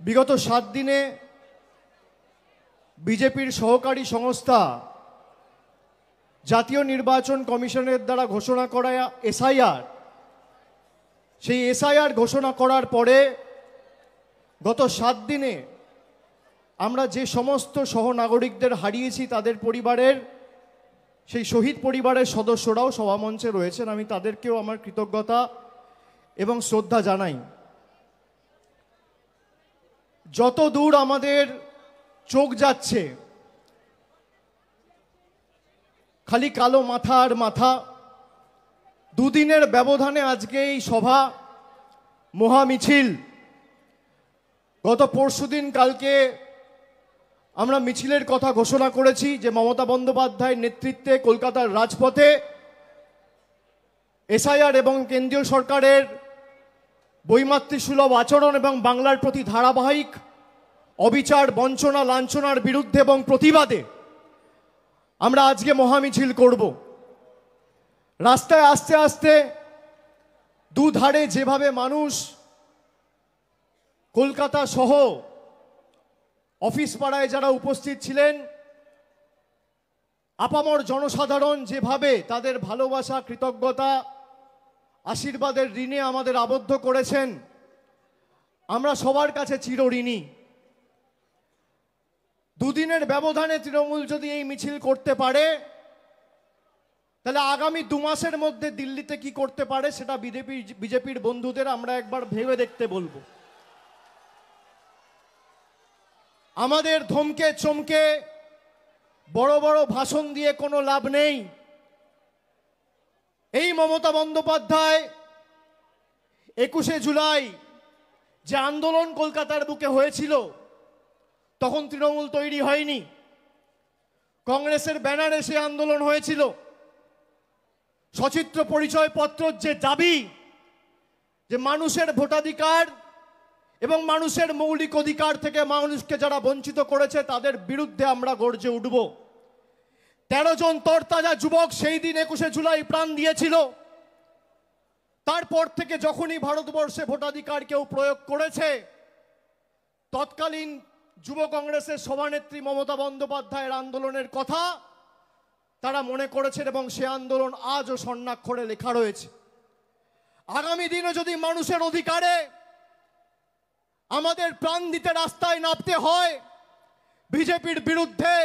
বিগত 7 দিনে বিজেপির সহকারী সংস্থা জাতীয় নির্বাচন কমিশনের দ্বারা ঘোষণা করা এসআইআর, সেই এসআইআর ঘোষণা করার পরে গত 7 দিনে আমরা যে সমস্ত সহনাগরিকদের হারিয়েছি, তাদের পরিবারের, সেই শহীদ পরিবারের সদস্যরাও সভামঞ্চে রয়েছেন। আমি তাদেরকেও আমার কৃতজ্ঞতা এবং শ্রদ্ধা জানাই। যত দূর আমাদের চোখ যাচ্ছে, খালি কালো মাথা আর মাথা। দুদিনের ব্যবধানে আজকে এই সভা, মহামিছিল। গত পরশুদিন কালকে আমরা মিছিলের কথা ঘোষণা করেছি যে মমতা বন্দ্যোপাধ্যায়ের নেতৃত্বে কলকাতার রাজপথে এসআইআর এবং কেন্দ্রীয় সরকারের বৈমাতৃসুলভ আচরণ এবং বাংলার প্রতি ধারাবাহিক অবিচার, বঞ্চনা, লাঞ্ছনার বিরুদ্ধে এবং প্রতিবাদে আমরা আজকে মহামিছিল করব। রাস্তায় আস্তে আস্তে দুধারে যেভাবে মানুষ কলকাতা সহ অফিস পাড়ায় যারা উপস্থিত ছিলেন, আপামর জনসাধারণ যেভাবে তাদের ভালোবাসা, কৃতজ্ঞতা, আশীর্বাদের ঋণে আমাদের আবদ্ধ করেছেন, আমরা সবার কাছে চিরঋণী। দুদিনের ব্যবধানে তৃণমূল যদি এই মিছিল করতে পারে, তাহলে আগামী 2 মাসের মধ্যে দিল্লিতে কি করতে পারে সেটা বিজেপির বন্ধুদের আমরা একবার ভেবে দেখতে বলবো। আমাদের ধমকে চমকে বড় বড় ভাষণ দিয়ে কোনো লাভ নেই। এই মমতা বন্দ্যোপাধ্যায় 21শে জুলাই যে আন্দোলন কলকাতার বুকে হয়েছিল, তখন তৃণমূল তৈরি হয়নি। কংগ্রেসের ব্যানারে সে আন্দোলন হয়েছিল। সচিত্র পরিচয়পত্রের যে দাবি, যে মানুষের ভোটাধিকার এবং মানুষের মৌলিক অধিকার থেকে মানুষকে যারা বঞ্চিত করেছে, তাদের বিরুদ্ধে আমরা গর্জে উঠব। 13 জন তরতাজা যুবক সেই দিন 21শে জুলাই প্রাণ দিয়েছিল। তারপর থেকে যখনই ভারতবর্ষে ভোটাধিকার কেউ প্রয়োগ করেছে, তৎকালীন যুব কংগ্রেসের সভানেত্রী মমতা বন্দ্যোপাধ্যায়ের আন্দোলনের কথা তারা মনে করেছেন এবং সে আন্দোলন আজও স্বর্ণাক্ষরে লেখা রয়েছে। আগামী দিনে যদি মানুষের অধিকারে আমাদের প্রাণ দিতে রাস্তায় নামতে হয়, বিজেপির বিরুদ্ধে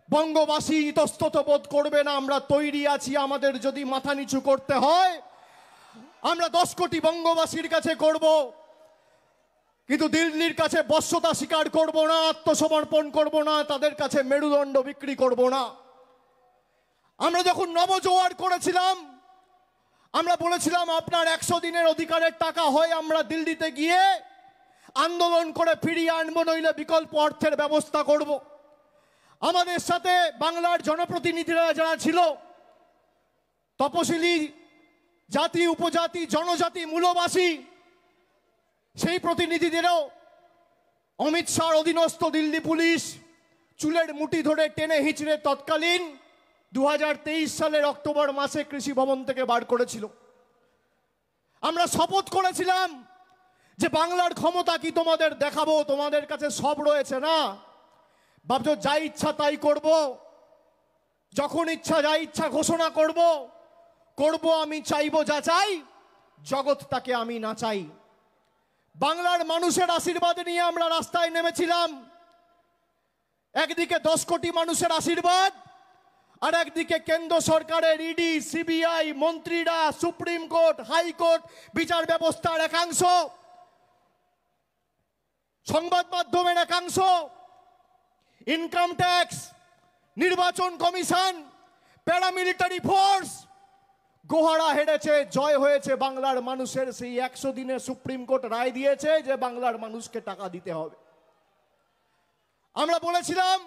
বঙ্গবাসী ইতস্তত বোধ করবে না। আমরা তৈরি আছি। আমাদের যদি মাথা নিচু করতে হয়, আমরা 10 কোটি বঙ্গবাসীর কাছে করব, কিন্তু দিল্লির কাছে বশ্যতা স্বীকার করব না, আত্মসমর্পণ করব না, তাদের কাছে মেরুদণ্ড বিক্রি করব না। আমরা যখন নবজোয়ার করেছিলাম, আমরা বলেছিলাম আপনার 100 দিনের অধিকারের টাকা হয় আমরা দিল্লিতে গিয়ে আন্দোলন করে ফিরিয়ে আনবো, নইলে বিকল্প অর্থের ব্যবস্থা করব। আমাদের সাথে বাংলার জনপ্রতিনিধিরা যারা ছিল, তপশিলি জাতি, উপজাতি, জনজাতি, মূলবাসী, সেই প্রতিনিধিদেরও অমিত শাহর অধীনস্থ দিল্লি পুলিশ চুলের মুঠি ধরে টেনে হিঁচড়ে তৎকালীন 2023 সালের অক্টোবর মাসে কৃষি ভবন থেকে বার করেছিল। আমরা শপথ করেছিলাম যে বাংলার ক্ষমতা কি তোমাদের দেখাবো, তোমাদের কাছে সব রয়েছে না, ভাবছো যা ইচ্ছা তাই করব, যখন ইচ্ছা যা ইচ্ছা ঘোষণা করব। আমি চাইবো যা চাই, জগৎ তাকে আমি না চাই। বাংলার মানুষের আশীর্বাদ নিয়ে আমরা রাস্তায় নেমেছিলাম। একদিকে 10 কোটি মানুষের আশীর্বাদ, আর একদিকে কেন্দ্র সরকারের ইডি, সিবিআই, মন্ত্রীরা, সুপ্রিম কোর্ট, হাইকোর্ট, বিচার ব্যবস্থার একাংশ, সংবাদ মাধ্যমের একাংশ, ইনকাম ট্যাক্স, নির্বাচন কমিশন, প্যারামিলিটারি ফোর্স। গোহারা হেরেছে, জয় হয়েছে বাংলার মানুষের। সেই 100 দিনে সুপ্রিম কোর্ট রায় দিয়েছে যে বাংলার মানুষকে টাকা দিতে হবে। আমরা বলেছিলাম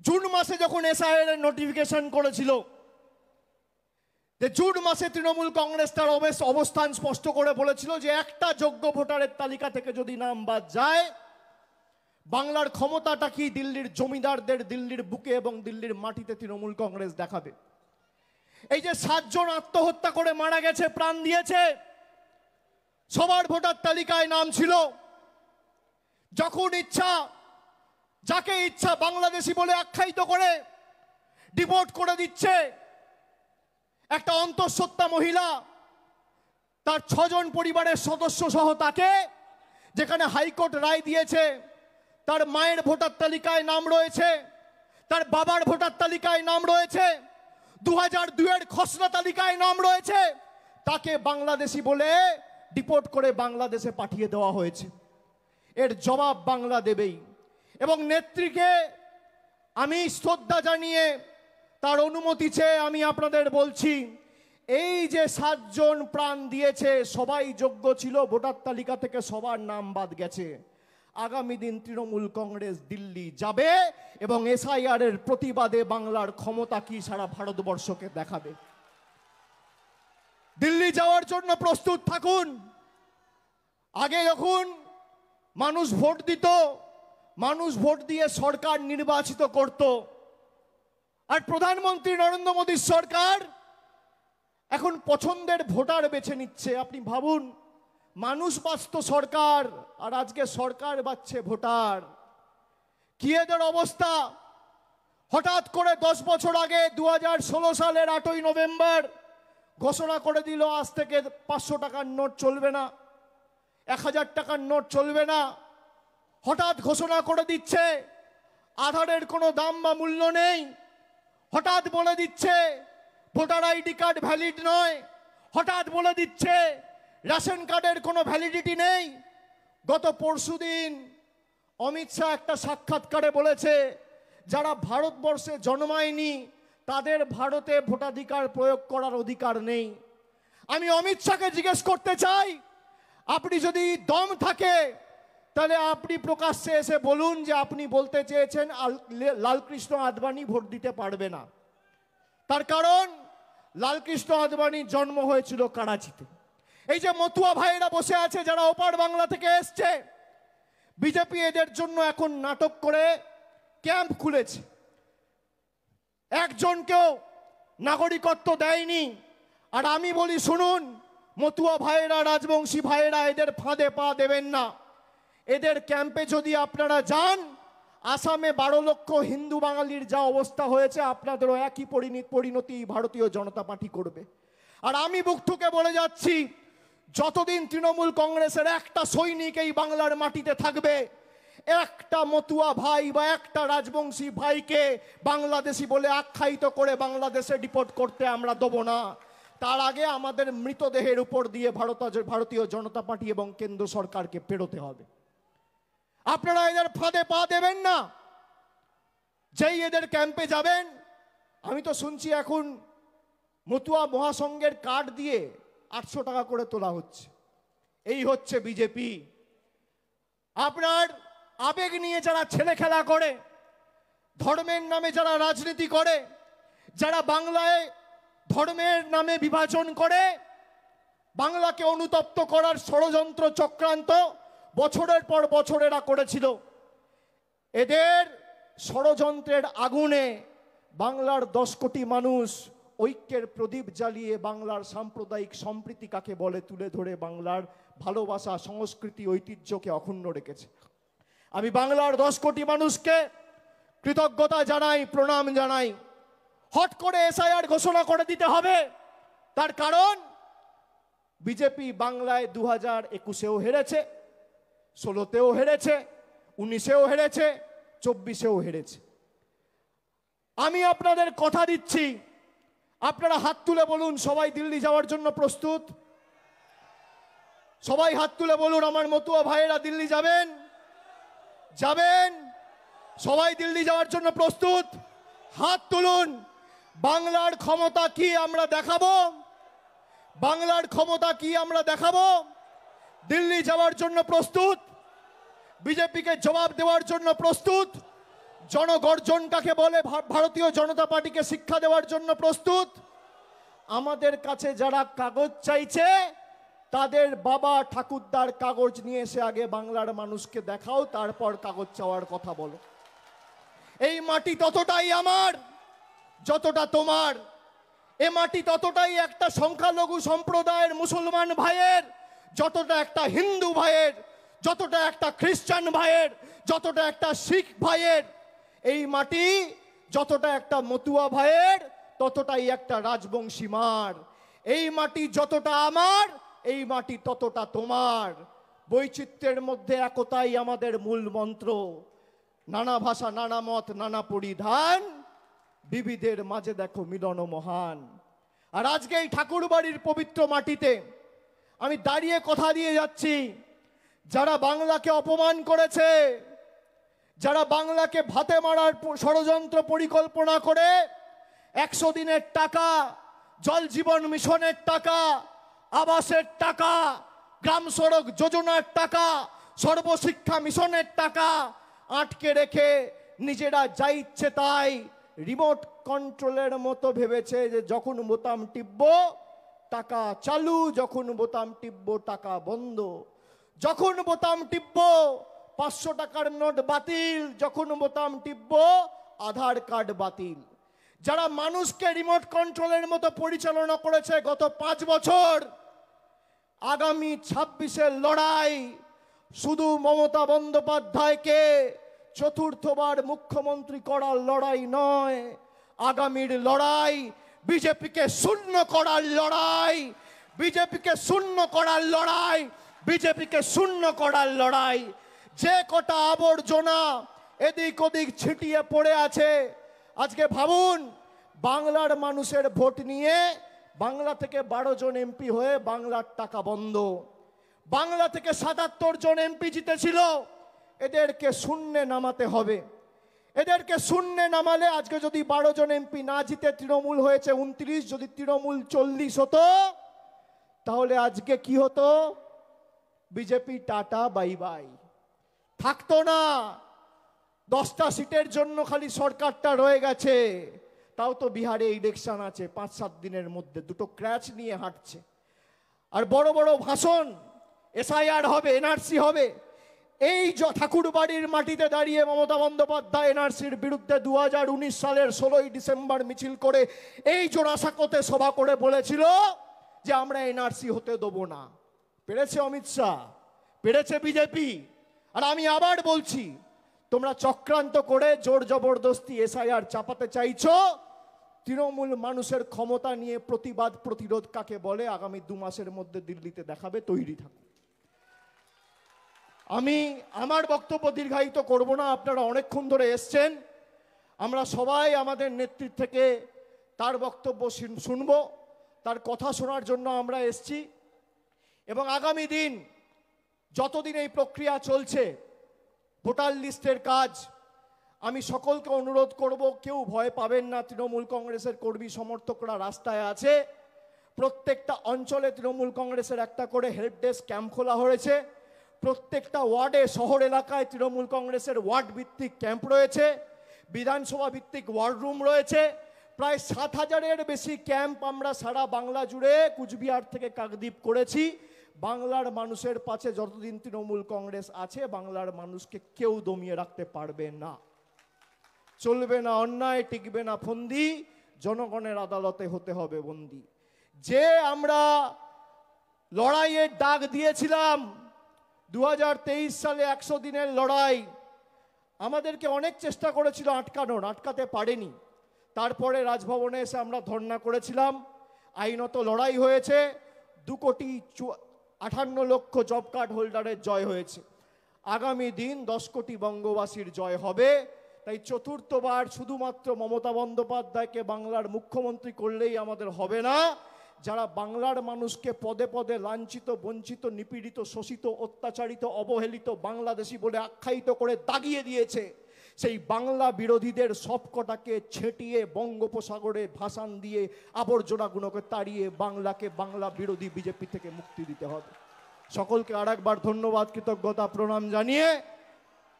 জুন মাসে যখন এসআইআর এর নোটিফিকেশন করেছিল, যে জুন মাসে তৃণমূল কংগ্রেস তার অবস্থান স্পষ্ট করে বলেছিল যে একটা যোগ্য ভোটারের তালিকা থেকে যদি নাম বাদ যায়, বাংলার ক্ষমতাটা কি দিল্লির জমিদারদের দিল্লির বুকে এবং দিল্লির মাটিতে তৃণমূল কংগ্রেস দেখাবে। এই যে 7 জন আত্মহত্যা করে মারা গেছে, প্রাণ দিয়েছে, সবার ভোটার তালিকায় নাম ছিল। যখন ইচ্ছা যাকে ইচ্ছা বাংলাদেশি বলে আখ্যায়িত করে ডিপোর্ট করে দিচ্ছে। একটা অন্তঃসত্ত্বা মহিলা তার 6 জন পরিবারের সদস্য সহ তাকে, যেখানে হাইকোর্ট রায় দিয়েছে তার মায়ের ভোটার তালিকায় নাম রয়েছে, তার বাবার ভোটার তালিকায় নাম রয়েছে, 2002-এর খসড়া তালিকায় নাম রয়েছে, তাকে বাংলাদেশি বলে ডিপোর্ট করে বাংলাদেশে পাঠিয়ে দেওয়া হয়েছে। এর জবাব বাংলা দেবেই। এবং নেত্রীকে আমি শ্রদ্ধা জানিয়ে তার অনুমতি চেয়ে আমি আপনাদের বলছি, এই যে 7 জন প্রাণ দিয়েছে সবাই যোগ্য ছিল, ভোটার তালিকা থেকে সবার নাম বাদ গেছে। আগামী দিন তৃণমূল কংগ্রেস দিল্লি যাবে এবং এসআইআর এর প্রতিবাদে বাংলার ক্ষমতা কি সারা ভারতবর্ষকে দেখাবে। দিল্লি যাওয়ার জন্য প্রস্তুত থাকুন। আগে যখন মানুষ ভোট দিত, মানুষ ভোট দিয়ে সরকার নির্বাচিত করত, আর প্রধানমন্ত্রী নরেন্দ্র মোদীর সরকার এখন পছন্দের ভোটার বেছে নিচ্ছে। আপনি ভাবুন, মানুষ বাঁচত সরকার, আর আজকে সরকার বাঁচছে ভোটার। কি এদের অবস্থা! হঠাৎ করে 10 বছর আগে 2016 সালের 8ই নভেম্বর ঘোষণা করে দিল আজ থেকে 500 টাকার নোট চলবে না, 1000 টাকার নোট চলবে না। হঠাৎ ঘোষণা করে দিচ্ছে আধারের কোনো দাম বা মূল্য নেই। হঠাৎ বলে দিচ্ছে ভোটার আইডি কার্ড ভ্যালিড নয়। হঠাৎ বলে দিচ্ছে রেশন কার্ডের কোনো ভ্যালিডিটি নেই। গত পরশুদিন অমিত শাহ একটা সাক্ষাৎকারে বলেছে যারা ভারতবর্ষে জন্মায়নি তাদের ভারতে ভোটাধিকার প্রয়োগ করার অধিকার নেই। আমি অমিত শাহকে জিজ্ঞেস করতে চাই, আপনি যদি দম থাকে তাহলে আপনি প্রকাশ্যে এসে বলুন যে আপনি বলতে চেয়েছেন লালকৃষ্ণ আদবানি ভোট দিতে পারবে না। তার কারণ লালকৃষ্ণ আদবানির জন্ম হয়েছিল করাচিতে। এই যে মতুয়া ভাইয়েরা বসে আছে যারা ওপার বাংলা থেকে এসছে, বিজেপি এদের জন্য এখন নাটক করে ক্যাম্প খুলেছে। একজনকেও নাগরিকত্ব দেয়নি। আর আমি বলি শুনুন, মতুয়া ভাইয়েরা, রাজবংশী ভাইয়েরা, এদের ফাঁদে পা দেবেন না। এদের ক্যাম্পে যদি আপনারা যান, আসামে 12 লক্ষ হিন্দু বাঙালির যা অবস্থা হয়েছে আপনাদেরও একই পরিণতি ভারতীয় জনতা পার্টি করবে। আর আমি বুক ঠুকে বলে যাচ্ছি, যতদিন তৃণমূল কংগ্রেসের একটা সৈনিক এই বাংলার মাটিতে থাকবে, একটা মতুয়া ভাই বা একটা রাজবংশী ভাইকে বাংলাদেশি বলে আখ্যায়িত করে বাংলাদেশে ডিপোর্ট করতে আমরা দেবো না। তার আগে আমাদের মৃতদেহের উপর দিয়ে ভারতীয় জনতা পার্টি এবং কেন্দ্র সরকারকে পেরোতে হবে। আপনারা এদের ফাঁদে পা দেবেন না। যেই এদের ক্যাম্পে যাবেন, আমি তো শুনছি এখন মতুয়া মহাসংঘের কার্ড দিয়ে 800 টাকা করে তোলা হচ্ছে। এই হচ্ছে বিজেপি। আপনার আবেগ নিয়ে যারা ছেলে খেলা করে, ধর্মের নামে যারা রাজনীতি করে, যারা বাংলায় ধর্মের নামে বিভাজন করে বাংলাকে অনুতপ্ত করার ষড়যন্ত্র চক্রান্ত বছরের পর বছর এরা করেছিল, এদের ষড়যন্ত্রের আগুনে বাংলার 10 কোটি মানুষ ঐক্যের প্রদীপ জ্বালিয়ে বাংলার সাম্প্রদায়িক সম্প্রীতি কাকে বলে তুলে ধরে বাংলার ভালোবাসা, সংস্কৃতি, ঐতিহ্যকে অক্ষুণ্ণ রেখেছে। আমি বাংলার 10 কোটি মানুষকে কৃতজ্ঞতা জানাই, প্রণাম জানাই। হট করে এসআইআর ঘোষণা করে দিতে হবে, তার কারণ বিজেপি বাংলায় 2021-এও হেরেছে, 16-তেও হেরেছে, 19-এও হেরেছে, 24-এও হেরেছে। আমি আপনাদের কথা দিচ্ছি, আপনারা হাত তুলে বলুন সবাই দিল্লি যাওয়ার জন্য প্রস্তুত। সবাই হাত তুলে বলুন আমার মতুয়া ভাইয়েরা দিল্লি যাবেন? যাবেন? সবাই দিল্লি যাওয়ার জন্য প্রস্তুত? হাত তুলুন। বাংলার ক্ষমতা কি আমরা দেখাবো? বাংলার ক্ষমতা কি আমরা দেখাবো? দিল্লি যাওয়ার জন্য প্রস্তুত? বিজেপিকে জবাব দেওয়ার জন্য প্রস্তুত? জনগর্জন কাকে বলে ভারতীয় জনতা পার্টিকে শিক্ষা দেওয়ার জন্য প্রস্তুত? আমাদের কাছে যারা কাগজ চাইছে তাদের বাবা ঠাকুরদার কাগজ নিয়ে এসে আগে বাংলার মানুষকে দেখাও, তারপর কাগজ চাওয়ার কথা বলো। এই মাটি ততটাই আমার যতটা তোমার। এ মাটি ততটাই একটা সংখ্যালঘু সম্প্রদায়ের মুসলমান ভাইয়ের যতটা একটা হিন্দু ভাইয়ের, যতটা একটা খ্রিস্টান ভাইয়ের, যতটা একটা শিখ ভাইয়ের, এই মাটি যতটা একটা মতুয়া ভাইয়ের, ততটাই একটা রাজবংশী মার। এই মাটি যতটা আমার, এই মাটি ততটা তোমার। বৈচিত্র্যের মধ্যে একতাই আমাদের মূল মন্ত্র। নানা ভাষা, নানা মত, নানা পরিধান, বিবিধের মাঝে দেখো মিলন মহান। আর আজকে এই ঠাকুর বাড়ির পবিত্র মাটিতে আমি দাঁড়িয়ে কথা দিয়ে যাচ্ছি, যারা বাংলাকে অপমান করেছে, যারা বাংলাকে ভাতে মারার ষড়যন্ত্র পরিকল্পনা করে 100 দিনের টাকা, জল জীবন মিশনের টাকা, আবাসের টাকা, গ্রাম সড়ক যোজনার টাকা, সর্বশিক্ষা মিশনের টাকা আটকে রেখে নিজেরা যা ইচ্ছে তাই রিমোট কন্ট্রোলের মতো ভেবেছে যে যখন বোতাম টিপবো টাকা চালু, যখন বোতাম টিপবো টাকা বন্ধ, যখন বোতাম টিপবো 500 টাকার নোট বাতিল, যখন বোতাম টিপবো আধার কার্ড বাতিল। যারা মানুষকে রিমোট কন্ট্রোলের মতো পরিচালনা করেছে গত 5 বছর, আগামী 26-এর লড়াই শুধু মমতা বন্দ্যোপাধ্যায়কে চতুর্থবার মুখ্যমন্ত্রী করার লড়াই নয়, আগামীর লড়াই বিজেপিকে শূন্য করার লড়াই, বিজেপিকে শূন্য করার লড়াই, বিজেপিকে শূন্য করার লড়াই। যে কটা আবর্জনা এদিক ওদিক ছিটিয়ে পড়ে আছে, আজকে ভাবুন বাংলার মানুষের ভোট নিয়ে বাংলা থেকে 12 জন এমপি হয়ে বাংলার টাকা বন্ধ, বাংলা থেকে 77 জন এমপি জিতেছিল, এদেরকে শূন্যে নামাতে হবে। এদেরকে শূন্যে নামালে আজকে যদি 12 জন এমপি না জিতে তৃণমূল হয়েছে 29, যদি তৃণমূল 40 হতো তাহলে আজকে কি হতো? বিজেপি টাটা বাই বাই, থাকতো না। 10টা সিটের জন্য খালি সরকারটা রয়ে গেছে, তাও তো বিহারে ইলেকশন আছে 5-7 দিনের মধ্যে, দুটো ক্র্যাচ নিয়ে হাঁটছে। আর বড় বড় ভাষণ, এসআইআর হবে, এনআরসি হবে। এই ঠাকুর বাড়ির মাটিতে দাঁড়িয়ে মমতা বন্দ্যোপাধ্যায় এনআরসির বিরুদ্ধে 2019 সালের 16ই ডিসেম্বর মিছিল করে এই জোড়াসাঁকোতে সভা করে বলেছিল যে আমরা এনআরসি হতে দেবো না। পেরেছে অমিত শাহ, পেরেছে বিজেপি। আর আমি আবার বলছি, তোমরা চক্রান্ত করে জোর জবরদস্তি এসআইআর চাপাতে চাইছো। তৃণমূল মানুষের ক্ষমতা নিয়ে প্রতিবাদ প্রতিরোধ কাকে বলে আগামী 2 মাসের মধ্যে দিল্লিতে দেখাবে, তৈরি থাকুন। আমি আমার বক্তব্য দীর্ঘায়িত করব না, আপনারা অনেকক্ষণ ধরে এসছেন। আমরা সবাই আমাদের নেতৃত্ব থেকে তার বক্তব্য শুনবো, তার কথা শোনার জন্য আমরা এসছি। এবং আগামী দিন যতদিন এই প্রক্রিয়া চলছে, ভোটার লিস্টের কাজ, আমি সকলকে অনুরোধ করব, কেউ ভয় পাবেন না। তৃণমূল কংগ্রেসের কর্মী সমর্থকরা রাস্তায় আছে। প্রত্যেকটা অঞ্চলে তৃণমূল কংগ্রেসের একটা করে হেল্প ডেস্ক ক্যাম্প খোলা হয়েছে। প্রত্যেকটা ওয়ার্ডে, শহর এলাকায় তৃণমূল কংগ্রেসের ওয়ার্ড ভিত্তিক ক্যাম্প রয়েছে, বিধানসভা ভিত্তিক ওয়ার্ড রুম রয়েছে। প্রায় 7,000-এর বেশি ক্যাম্প আমরা সারা বাংলা জুড়ে কুচবিহার থেকে কাকদ্বীপ করেছি। বাংলার মানুষের পাশে যতদিন তৃণমূল কংগ্রেস আছে, বাংলার মানুষকে কেউ দমিয়ে রাখতে পারবে না। চলবে না অন্যায়, টিকবে না ফন্দি, জনগণের আদালতে হতে হবে বন্দী। যে আমরা লড়াইয়ের ডাক দিয়েছিলাম 2023 সালে 100 দিনের লড়াই, আমাদেরকে অনেক চেষ্টা করেছিল আটকানোর, আটকাতে পারেনি। তারপরে রাজভবনে এসে আমরা ধর্ণা করেছিলাম, আইনত লড়াই হয়েছে, 2,58,00,000 জব কার্ড হোল্ডারের জয় হয়েছে। আগামী দিন 10 কোটি বঙ্গবাসীর জয় হবে। তাই চতুর্থবার শুধুমাত্র মমতা বন্দ্যোপাধ্যায়কে বাংলার মুখ্যমন্ত্রী করলেই আমাদের হবে না। যারা বাংলার মানুষকে পদে পদে লাঞ্ছিত, বঞ্চিত, নিপীড়িত, শোষিত, অত্যাচারিত, অবহেলিত, বাংলাদেশি বলে আখ্যায়িত করে দাগিয়ে দিয়েছে, সেই বাংলা বিরোধীদের সবকটাকে ছেটিয়ে বঙ্গোপসাগরে ভাসান দিয়ে আবর্জনাগুলোকে তাড়িয়ে বাংলাকে বাংলা বিরোধী বিজেপি থেকে মুক্তি দিতে হবে। সকলকে আরেকবার ধন্যবাদ, কৃতজ্ঞতা, প্রণাম জানিয়ে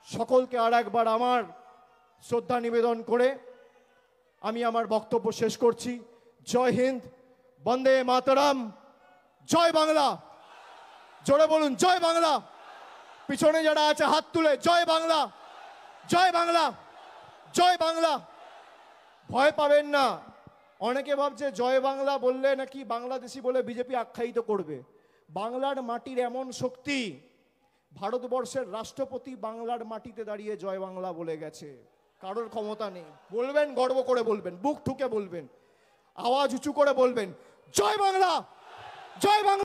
সকলকে আরেকবার আমার শ্রদ্ধা নিবেদন করে আমি আমার বক্তব্য শেষ করছি। জয় হিন্দ, বন্দে মাতরম, জয় বাংলা। জোরে বলুন জয় বাংলা। পিছনে যারা আছে হাত তুলে জয় বাংলা, জয় বাংলা, জয় বাংলা। ভয় পাবেন না। অনেকে ভাবছে জয় বাংলা বললে নাকি বাংলাদেশি বলে বিজেপি আখ্যায়িত করবে। বাংলার মাটির এমন শক্তি, ভারতবর্ষের রাষ্ট্রপতি বাংলার মাটিতে দাঁড়িয়ে জয় বাংলা বলে গেছে। কারোর ক্ষমতা নেই। বলবেন, গর্ব করে বলবেন, বুক ঠুকে বলবেন, আওয়াজ উঁচু করে বলবেন, জয় বাংলা, জয় বাংলা।